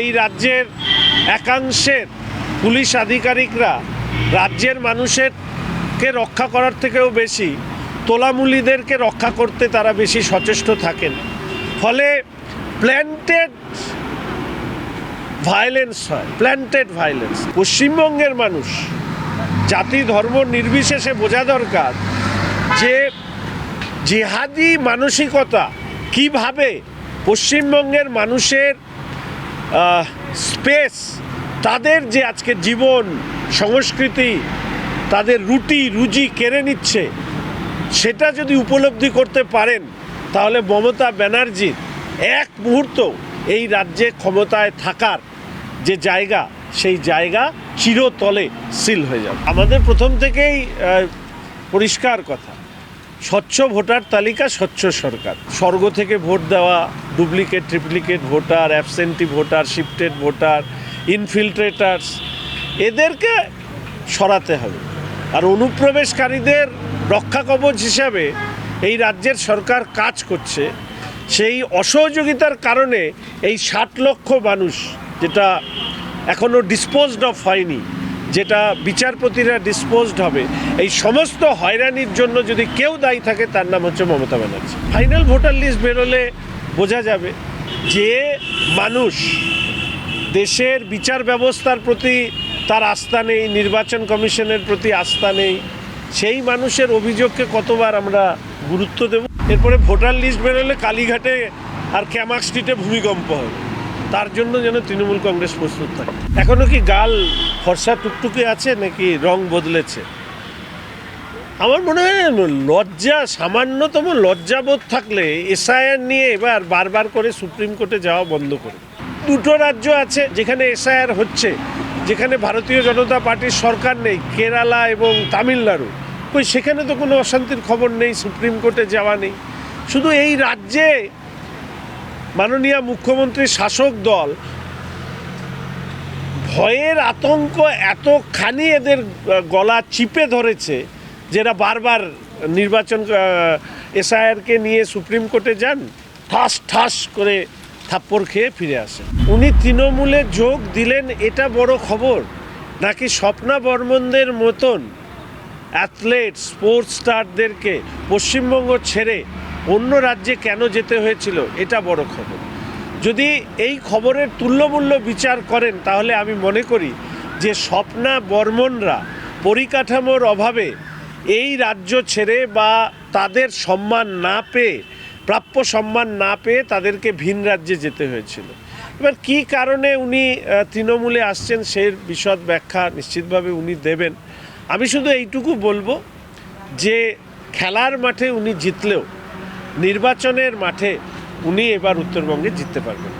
এই রাজ্যের একাংশের পুলিশ আধিকারিকরা রাজ্যের মানুষকে রক্ষা করার থেকেও বেশি তোলামুলিদেরকে রক্ষা করতে তারা বেশি সচেষ্ট থাকেন। ফলে প্ল্যান্টেড ভায়োলেন্স হয়, প্ল্যান্টেড ভায়োলেন্স। পশ্চিমবঙ্গের মানুষ জাতি ধর্ম নির্বিশেষে বোঝা দরকার যে জিহাদি মানসিকতা কিভাবে পশ্চিমবঙ্গের মানুষের স্পেস, তাদের যে আজকে জীবন সংস্কৃতি, তাদের রুজি কেড়ে নিচ্ছে, সেটা যদি উপলব্ধি করতে পারেন তাহলে মমতা ব্যানার্জির এক মুহূর্ত এই রাজ্যে ক্ষমতায় থাকার যে জায়গা, সেই জায়গা চিরতলে সিল হয়ে যাবে। আমাদের প্রথম থেকেই পরিষ্কার কথা, স্বচ্ছ ভোটার তালিকা, স্বচ্ছ সরকার। স্বর্গ থেকে ভোট দেওয়া, duplicate triplicate voter, absentee voter, shifted voter, infiltrators, এদেরকে সরাতে হবে। আর অনুপ্রবেশকারীদের রক্ষা কবচ হিসাবে এই রাজ্যের সরকার কাজ করছে। সেই অসহযোগিতার কারণে এই 60 লক্ষ মানুষ, যেটা এখনও ডিসপোজড অফ হয়নি, যেটা বিচারপতিরা ডিসপোজড হবে, এই সমস্ত হয়রানির জন্য যদি কেউ দায়ী থাকে তার নাম হচ্ছে Mamata Banerjee. Final voter list বেরোলে বোঝা যাবে যে মানুষ দেশের বিচার ব্যবস্থার প্রতি তার আস্থা নেই, নির্বাচন কমিশনের প্রতি আস্থা নেই, সেই মানুষের অভিযোগকে কতবার আমরা গুরুত্ব দেব। এরপরে ভোটার লিস্ট বেরোলে কালীঘাটে আর ক্যামাক স্ট্রিটে ভূমিকম্প হবে, তার জন্য যেন তৃণমূল কংগ্রেস প্রস্তুত থাকে। এখনও কি গাল ফর্সা টুকটুকে আছে নাকি রং বদলেছে? আমার মনে হয় লজ্জা, সামান্যতম লজ্জাবোধ থাকলে এসআইআর নিয়ে এবার বারবার করে সুপ্রিম কোর্টে যাওয়া বন্ধ করে। দুটো রাজ্য আছে যেখানে এসআইআর হচ্ছে, যেখানে ভারতীয় জনতা পার্টির সরকার নেই, কেরালা এবং তামিলনাড়ু। কই সেখানে তো কোনো অশান্তির খবর নেই, সুপ্রিম কোর্টে যাওয়া নেই। শুধু এই রাজ্যে মাননীয় মুখ্যমন্ত্রীর শাসক দল ভয়ের আতঙ্ক এতখানি এদের গলা চিপে ধরেছে, যেটা বারবার নির্বাচন এসআইআরকে নিয়ে সুপ্রিম কোর্টে যান, ঠাস ঠাস করে থাপ্পড় খেয়ে ফিরে আসেন। উনি তৃণমূলে যোগ দিলেন, এটা বড় খবর, নাকি স্বপ্না বর্মনদের মতন অ্যাথলেট স্পোর্টস স্টারদেরকে পশ্চিমবঙ্গ ছেড়ে অন্য রাজ্যে কেন যেতে হয়েছিল, এটা বড় খবর? যদি এই খবরের তুল্যমূল্য বিচার করেন তাহলে আমি মনে করি যে স্বপ্না বর্মনরা পরিকাঠামোর অভাবে এই রাজ্য ছেড়ে বা তাদের সম্মান না পেয়ে, প্রাপ্য সম্মান না পেয়ে তাদেরকে ভিন রাজ্যে যেতে হয়েছিল। এবার কী কারণে উনি তৃণমূলে আসছেন সে বিশদ ব্যাখ্যা নিশ্চিতভাবে উনি দেবেন। আমি শুধু এইটুকু বলবো যে খেলার মাঠে উনি জিতলেও নির্বাচনের মাঠে উনি এবার উত্তরবঙ্গে জিততে পারবেন।